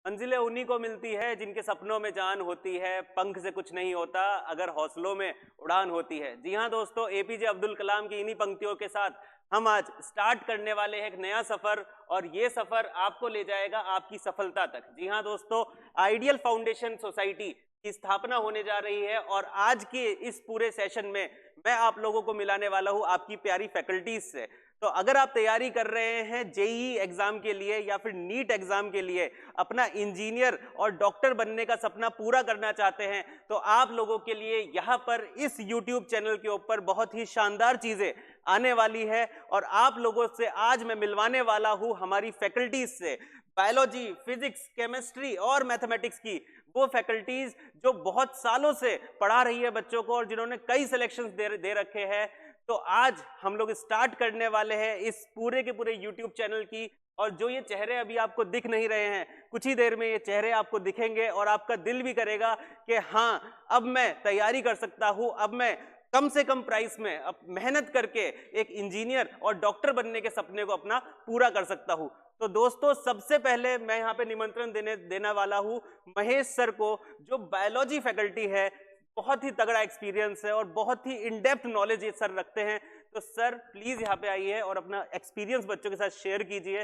मंजिलें उन्हीं को मिलती है जिनके सपनों में जान होती है, पंख से कुछ नहीं होता अगर हौसलों में उड़ान होती है। जी हाँ दोस्तों, एपीजे अब्दुल कलाम की इन्हीं पंक्तियों के साथ हम आज स्टार्ट करने वाले हैं एक नया सफर, और ये सफर आपको ले जाएगा आपकी सफलता तक। जी हाँ दोस्तों, आइडियल फाउंडेशन सोसाइटी की स्थापना होने जा रही है, और आज के इस पूरे सेशन में मैं आप लोगों को मिलाने वाला हूं आपकी प्यारी फैकल्टीज से। तो अगर आप तैयारी कर रहे हैं जेईई एग्जाम के लिए या फिर नीट एग्जाम के लिए, अपना इंजीनियर और डॉक्टर बनने का सपना पूरा करना चाहते हैं, तो आप लोगों के लिए यहाँ पर इस यूट्यूब चैनल के ऊपर बहुत ही शानदार चीजें आने वाली है। और आप लोगों से आज मैं मिलवाने वाला हूं हमारी फैकल्टीज से, बायोलॉजी, फिजिक्स, केमिस्ट्री और मैथमेटिक्स की वो फैकल्टीज जो बहुत सालों से पढ़ा रही है बच्चों को और जिन्होंने कई सिलेक्शंस दे रखे हैं। तो आज हम लोग स्टार्ट करने वाले हैं इस पूरे के पूरे यूट्यूब चैनल की। और जो ये चेहरे अभी आपको दिख नहीं रहे हैं, कुछ ही देर में ये चेहरे आपको दिखेंगे और आपका दिल भी करेगा कि हाँ, अब मैं तैयारी कर सकता हूं, अब मैं कम से कम प्राइस में अब मेहनत करके एक इंजीनियर और डॉक्टर बनने के सपने को अपना पूरा कर सकता हूं। तो दोस्तों, सबसे पहले मैं यहाँ पे निमंत्रण देने वाला हूं महेश सर को, जो बायोलॉजी फैकल्टी है। बहुत ही तगड़ा एक्सपीरियंस है और बहुत ही इन डेप्थ नॉलेज ये सर रखते हैं। तो सर प्लीज यहाँ पे आइए और अपना एक्सपीरियंस बच्चों के साथ शेयर कीजिए।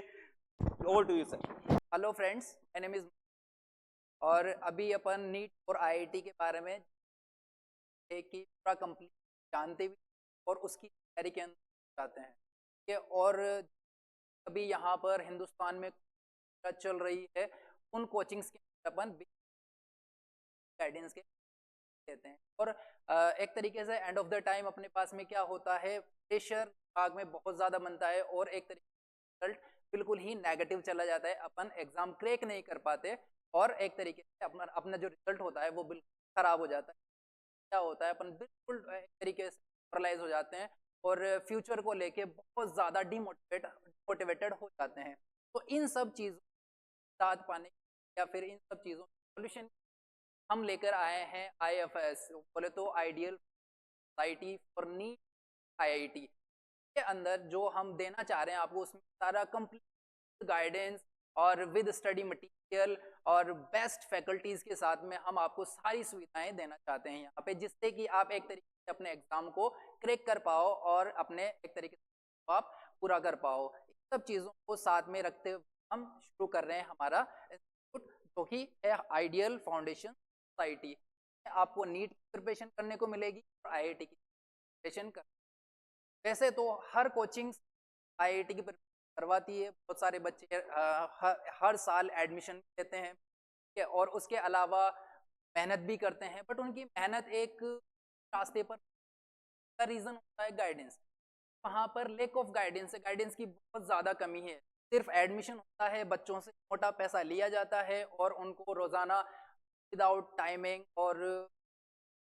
Over to you sir. Hello friends, my name is. और अभी अपन नीट और आईआईटी के बारे में एक ही पूरा कंप्लीट जानते भी और उसकी तैयारी के अंदर जाते हैं कि और अभी यहाँ पर हिंदुस्तान में चल रही है उन कोचिंग्स के अपन गाइडेंस के देते हैं। और एक तरीके से एंड ऑफ द टाइम अपने पास में क्या होता है, प्रेशर दिमाग में बहुत ज़्यादा बनता है और एक तरीके से रिजल्ट बिल्कुल ही नेगेटिव चला जाता है, अपन एग्जाम क्रैक नहीं कर पाते और एक तरीके से अपना अपना जो रिजल्ट होता है वो बिल्कुल ख़राब हो जाता है। क्या होता है, अपन बिल्कुल एक तरीके से पैरालाइज हो जाते हैं और फ्यूचर को लेके बहुत ज़्यादा डिमोटिवेटेड हो जाते हैं। तो इन सब चीज़ों साथ पाने या फिर इन सब चीज़ों सोल्यूशन हम लेकर आए हैं आईएफएस, बोले तो ideal society for NEET IIT के अंदर जो हम देना चाह रहे हैं आपको, उसमें सारा कंप्लीट गाइडेंस और विद स्टडी मटेरियल और बेस्ट फैकल्टीज के साथ में हम आपको सारी सुविधाएं देना चाहते हैं यहाँ पे, जिससे कि आप एक तरीके से अपने एग्जाम को क्रैक कर पाओ और अपने एक तरीके से आप पूरा कर पाओ। इन सब चीज़ों को साथ में रखते हुए हम शुरू कर रहे हैं हमारा इंस्टीट्यूट, जो कि है आइडियल फाउंडेशन सोसाइटी। आपको नीट की प्रिपरेशन करने को मिलेगी और आईआईटी की प्रिपरेशन कर। वैसे तो हर कोचिंग आईआईटी की करवाती है, बहुत सारे बच्चे हर साल एडमिशन लेते हैं और उसके अलावा मेहनत भी करते हैं, बट उनकी मेहनत एक रास्ते पर का रीज़न होता है गाइडेंस। वहाँ पर लेक ऑफ गाइडेंस है, गाइडेंस की बहुत ज़्यादा कमी है। सिर्फ एडमिशन होता है, बच्चों से मोटा पैसा लिया जाता है और उनको रोज़ाना विदाउट टाइमिंग और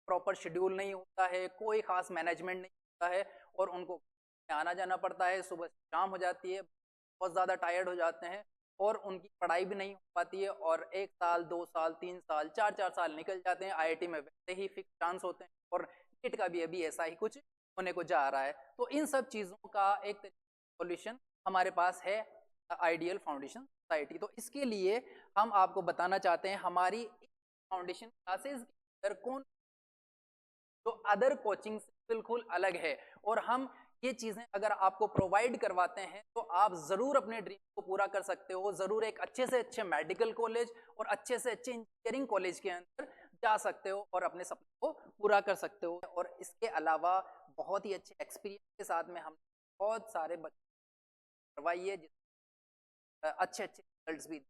प्रॉपर शेड्यूल नहीं होता है, कोई ख़ास मैनेजमेंट नहीं होता है और उनको आना जाना पड़ता है, सुबह से शाम हो जाती है, बहुत ज़्यादा टायर्ड हो जाते हैं और उनकी पढ़ाई भी नहीं हो पाती है और 1 साल, 2 साल, 3 साल, 4-4 साल निकल जाते हैं। आईआईटी में वैसे ही फिक्स चांस होते हैं और नीट का भी अभी ऐसा ही कुछ होने को जा रहा है। तो इन सब चीज़ों का एक सॉल्यूशन हमारे पास है आइडियल फाउंडेशन सोसाइटी। तो इसके लिए हम आपको बताना चाहते हैं हमारी फाउंडेशन क्लासेस के अंदर कौन जो अदर कोचिंग से बिल्कुल अलग है, और हम ये चीज़ें अगर आपको प्रोवाइड करवाते हैं तो आप ज़रूर अपने ड्रीम को पूरा कर सकते हो, ज़रूर एक अच्छे से अच्छे मेडिकल कॉलेज और अच्छे से अच्छे इंजीनियरिंग कॉलेज के अंदर जा सकते हो और अपने सपने को पूरा कर सकते हो। और इसके अलावा बहुत ही अच्छे एक्सपीरियंस के साथ में हम बहुत सारे बच्चे करवाइए अच्छे अच्छे रिजल्ट्स भी।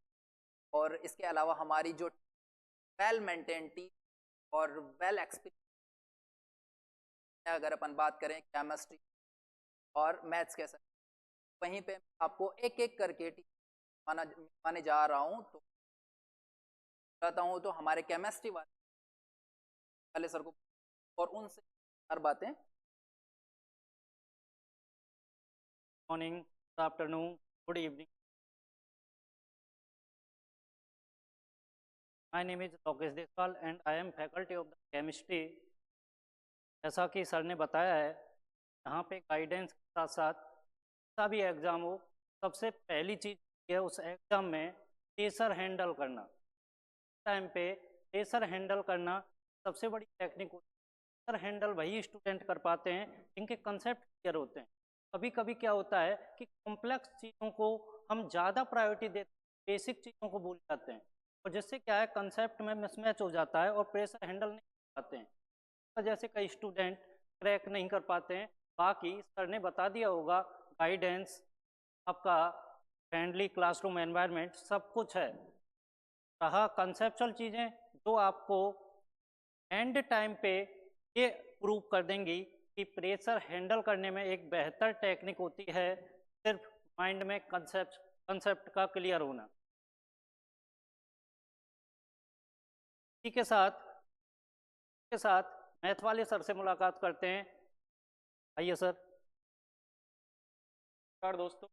और इसके अलावा हमारी जो वेल मेंटेन टीम और वेल एक्सपीरियंस, अगर अपन बात करें केमिस्ट्री और मैथ्स के साथ, वहीं पे आपको एक एक करके माने जा रहा हूँ। तो चाहता हूँ तो हमारे केमिस्ट्री वाले सर को और उनसे हर बातें। Morning, good afternoon, good evening. My name is Lokesh Deswal and I am faculty of the chemistry. जैसा कि सर ने बताया है, यहाँ पे गाइडेंस के साथ साथ सभी एग्ज़ाम हो, सबसे पहली चीज़ है उस एग्ज़ाम में प्रेशर हैंडल करना, टाइम पे प्रेशर हैंडल करना सबसे बड़ी टेक्निक होती है। प्रेशर हैंडल वही स्टूडेंट कर पाते हैं जिनके कंसेप्ट क्लियर होते हैं। कभी कभी क्या होता है कि कॉम्प्लेक्स चीज़ों को हम ज़्यादा प्रायोरिटी देते हैं, बेसिक चीज़ों को भूल जाते हैं, और जिससे क्या है कंसेप्ट में मिसमैच हो जाता है और प्रेशर हैंडल नहीं कर पाते हैं। इस वजह से कई स्टूडेंट क्रैक नहीं कर पाते हैं। बाकी सर ने बता दिया होगा, गाइडेंस, आपका फ्रेंडली क्लासरूम एनवायरनमेंट, सब कुछ है। रहा कंसेप्चुअल चीज़ें जो आपको एंड टाइम पे ये प्रूव कर देंगी कि प्रेशर हैंडल करने में एक बेहतर टेक्निक होती है सिर्फ माइंड में कंसेप्ट का क्लियर होना। इसी के साथ मैथ वाले सर से मुलाकात करते हैं। आइए सर। नमस्कार दोस्तों,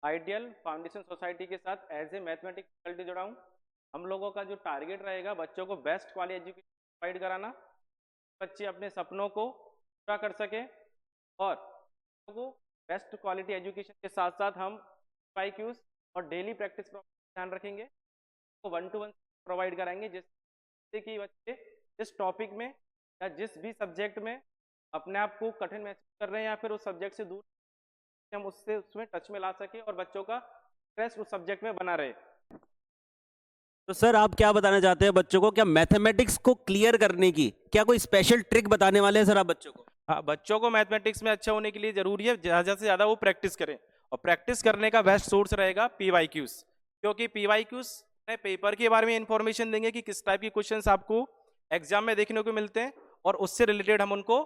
आइडियल फाउंडेशन सोसाइटी के साथ एज ए मैथमेटिक्स फैकल्टी जुड़ा हूँ। हम लोगों का जो टारगेट रहेगा बच्चों को बेस्ट क्वालिटी एजुकेशन प्रोवाइड कराना, बच्चे अपने सपनों को पूरा कर सके, और को बेस्ट क्वालिटी एजुकेशन के साथ साथ हम IQs और डेली प्रैक्टिस पर ध्यान रखेंगे, तो 1-to-1 प्रोवाइड कराएंगे, जिससे कि बच्चे जिस टॉपिक में या जिस भी सब्जेक्ट में अपने आप को कठिन महसूस कर रहे हैं या फिर उस सब्जेक्ट से दूर, हम उसमें टच में ला सके और बच्चों का इंटरेस्ट उस सब्जेक्ट में बना रहे। तो सर आप क्या बताना चाहते हैं बच्चों को, क्या मैथमेटिक्स को क्लियर करने की क्या कोई स्पेशल ट्रिक बताने वाले हैं सर आप बच्चों को? हाँ, बच्चों को मैथमेटिक्स में अच्छा होने के लिए जरूरी है ज़्यादा से ज़्यादा वो प्रैक्टिस करें, और प्रैक्टिस करने का बेस्ट सोर्स रहेगा PYQs, क्योंकि PYQs पेपर के बारे में इंफॉर्मेशन देंगे कि किस टाइप के क्वेश्चंस आपको एग्जाम में देखने को मिलते हैं, और उससे रिलेटेड हम उनको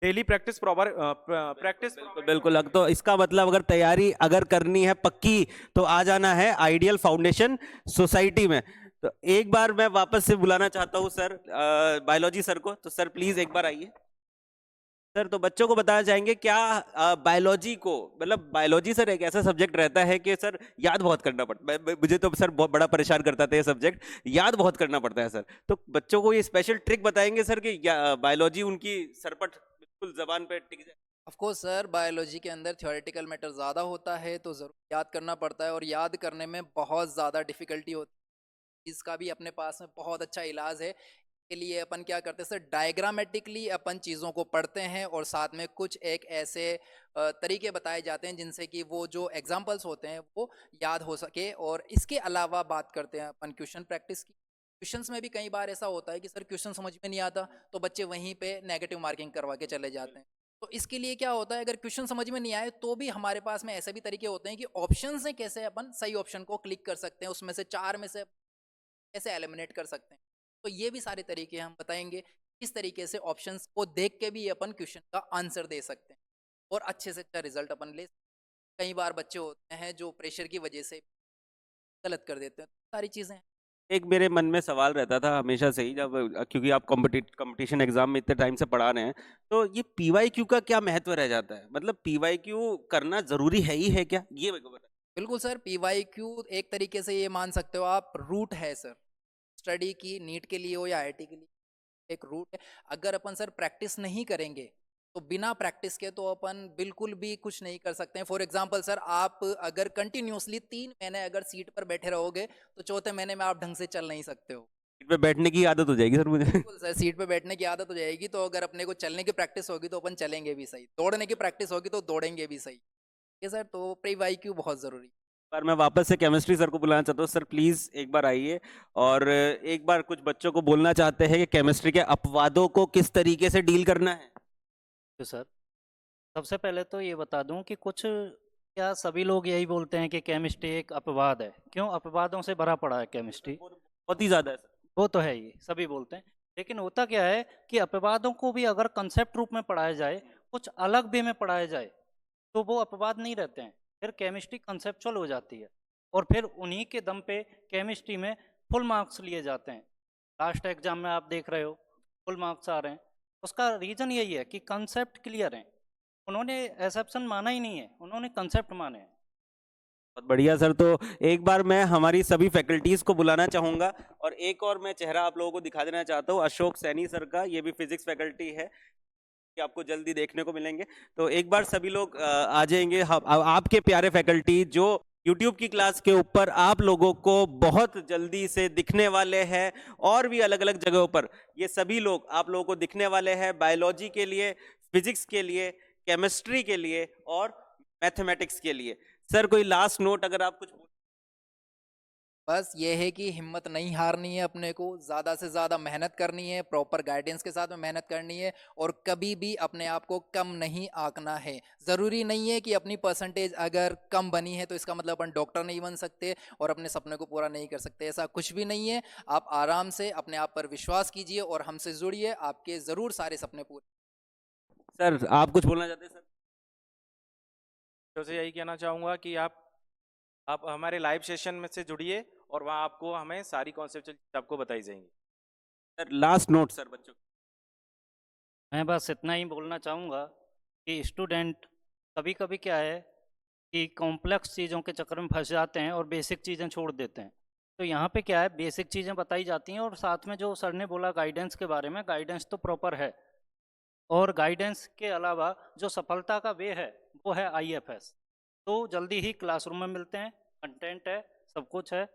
डेली प्रैक्टिस बिल्कुल। तो इसका मतलब अगर तैयारी अगर करनी है पक्की तो आ जाना है आइडियल फाउंडेशन सोसाइटी में। तो एक बार मैं वापस से बुलाना चाहता हूं सर बायोलॉजी सर को। तो सर प्लीज एक बार आइए सर। तो बच्चों को बताना चाहेंगे क्या बायोलॉजी को, मतलब बायोलॉजी सर एक ऐसा सब्जेक्ट रहता है कि सर याद बहुत करना पड़ता है। मुझे तो सर बहुत बड़ा परेशान करता था ये सब्जेक्ट, याद बहुत करना पड़ता है सर। तो बच्चों को ये स्पेशल ट्रिक बताएंगे सर कि बायोलॉजी उनकी सरपट बिल्कुल जबान पे टिक जाए। ऑफ कोर्स सर, बायोलॉजी के अंदर थ्योरेटिकल मैटर ज़्यादा होता है, तो ज़रूर याद करना पड़ता है, और याद करने में बहुत ज़्यादा डिफ़िकल्टी होती है। इसका भी अपने पास में बहुत अच्छा इलाज है। के लिए अपन क्या करते हैं सर, डायग्रामेटिकली अपन चीज़ों को पढ़ते हैं, और साथ में कुछ एक ऐसे तरीके बताए जाते हैं जिनसे कि वो जो एग्जाम्पल्स होते हैं वो याद हो सके। और इसके अलावा बात करते हैं अपन क्वेश्चन प्रैक्टिस की। क्वेश्चंस में भी कई बार ऐसा होता है कि सर क्वेश्चन समझ में नहीं आता, तो बच्चे वहीं पे नेगेटिव मार्किंग करवा के चले जाते हैं। तो इसके लिए क्या होता है, अगर क्वेश्चन समझ में नहीं आए तो भी हमारे पास में ऐसे भी तरीके होते हैं कि ऑप्शन से कैसे अपन सही ऑप्शन को क्लिक कर सकते हैं, उसमें से 4 में से कैसे एलिमिनेट कर सकते हैं। तो ये भी सारे तरीके हम बताएंगे, किस तरीके से ऑप्शंस को देख के भी अपन क्वेश्चन का आंसर दे सकते हैं और अच्छे से अच्छा रिजल्ट अपन ले। कई बार बच्चे होते हैं जो प्रेशर की वजह से गलत कर देते हैं, सारी चीज़ें। एक मेरे मन में सवाल रहता था हमेशा से ही, जब क्योंकि आप कंपटीशन एग्जाम में इतने टाइम से पढ़ा रहे हैं, तो ये PYQ का क्या महत्व रह जाता है? मतलब PYQ करना जरूरी है ही है क्या, ये मेरे को बताइए। बिल्कुल सर, PYQ एक तरीके से ये मान सकते हो आप, रूट है सर स्टडी की, नीट के लिए हो या IIT के लिए, एक रूट है। अगर अपन सर प्रैक्टिस नहीं करेंगे तो बिना प्रैक्टिस के तो अपन बिल्कुल भी कुछ नहीं कर सकते हैं। फॉर एग्जांपल सर, आप अगर कंटिन्यूसली 3 महीने अगर सीट पर बैठे रहोगे तो चौथे महीने में आप ढंग से चल नहीं सकते हो। सीट पे बैठने की आदत हो जाएगी सर मुझे। बिल्कुल सर, सीट पे बैठने की आदत हो जाएगी, तो अगर अपने को चलने की प्रैक्टिस होगी तो अपन चलेंगे भी सही, दौड़ने की प्रैक्टिस होगी तो दौड़ेंगे भी सही। ठीक है सर, तो PYQ बहुत ज़रूरी है। पर मैं वापस से केमिस्ट्री सर को बुलाना चाहता हूँ। सर प्लीज एक बार आइए और एक बार कुछ बच्चों को बोलना चाहते हैं कि केमिस्ट्री के अपवादों को किस तरीके से डील करना है। तो सर सबसे पहले तो ये बता दूं कि कुछ क्या सभी लोग यही बोलते हैं कि केमिस्ट्री एक अपवाद है। क्यों? अपवादों से भरा पड़ा है केमिस्ट्री, बहुत ही ज्यादा है सर। वो तो है ही, सभी बोलते हैं। लेकिन होता क्या है कि अपवादों को भी अगर कंसेप्ट रूप में पढ़ाया जाए, कुछ अलग वे में पढ़ाया जाए, तो वो अपवाद नहीं रहते हैं, फिर केमिस्ट्री कंसेप्चुअल हो जाती है, और फिर उन्हीं के दम पे केमिस्ट्री में फुल मार्क्स लिए जाते हैं। लास्ट एग्जाम में आप देख रहे हो फुल मार्क्स आ रहे हैं, उसका रीज़न यही है कि कंसेप्ट क्लियर है। उन्होंने एक्सेप्शन माना ही नहीं है, उन्होंने कंसेप्ट माने हैं। बहुत बढ़िया सर। तो एक बार मैं हमारी सभी फैकल्टीज को बुलाना चाहूंगा, और एक और मैं चेहरा आप लोगों को दिखा देना चाहता हूँ, अशोक सैनी सर का। ये भी फिजिक्स फैकल्टी है, कि आपको जल्दी देखने को मिलेंगे। तो एक बार सभी लोग आ जाएंगे। आपके प्यारे फैकल्टी जो YouTube की क्लास के ऊपर आप लोगों को बहुत जल्दी से दिखने वाले हैं, और भी अलग अलग जगहों पर ये सभी लोग आप लोगों को दिखने वाले हैं, बायोलॉजी के लिए, फिजिक्स के लिए, केमिस्ट्री के लिए और मैथमेटिक्स के लिए। सर कोई लास्ट नोट अगर आप कुछ बस ये है कि हिम्मत नहीं हारनी है, अपने को ज़्यादा से ज़्यादा मेहनत करनी है, प्रॉपर गाइडेंस के साथ में मेहनत करनी है, और कभी भी अपने आप को कम नहीं आंकना है। ज़रूरी नहीं है कि अपनी परसेंटेज अगर कम बनी है तो इसका मतलब अपन डॉक्टर नहीं बन सकते और अपने सपने को पूरा नहीं कर सकते, ऐसा कुछ भी नहीं है। आप आराम से अपने आप पर विश्वास कीजिए और हमसे जुड़िए, आपके ज़रूर सारे सपने पूरे। सर आप कुछ बोलना चाहते हैं सर? तो से यही कहना चाहूँगा कि आप हमारे लाइव सेशन में से जुड़िए और वहाँ आपको हमें सारी कॉन्सेप्चुअल चीज़ आपको बताई जाएंगी। सर लास्ट नोट सर बच्चों। मैं बस इतना ही बोलना चाहूँगा कि स्टूडेंट कभी कभी क्या है कि कॉम्प्लेक्स चीज़ों के चक्कर में फंस जाते हैं और बेसिक चीज़ें छोड़ देते हैं। तो यहाँ पे क्या है, बेसिक चीज़ें बताई जाती हैं और साथ में जो सर ने बोला गाइडेंस के बारे में, गाइडेंस तो प्रॉपर है, और गाइडेंस के अलावा जो सफलता का वे है वो है IFS। तो जल्दी ही क्लासरूम में मिलते हैं, कंटेंट है, सब कुछ है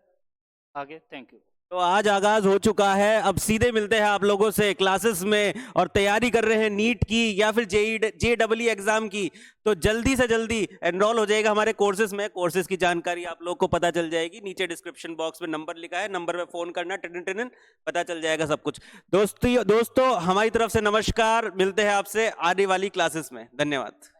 आगे। Thank you. तो आज आगाज हो चुका है, अब सीधे मिलते हैं आप लोगों से क्लासेस में, और तैयारी कर रहे हैं नीट की या फिर JEE एग्जाम की, तो जल्दी से जल्दी एनरोल हो जाएगा हमारे कोर्सेज में। कोर्सेज की जानकारी आप लोग को पता चल जाएगी, नीचे डिस्क्रिप्शन बॉक्स में नंबर लिखा है, नंबर पे फोन करना, टिन पता चल जाएगा सब कुछ। दोस्तों हमारी तरफ से नमस्कार, मिलते हैं आपसे आने वाली क्लासेस में। धन्यवाद।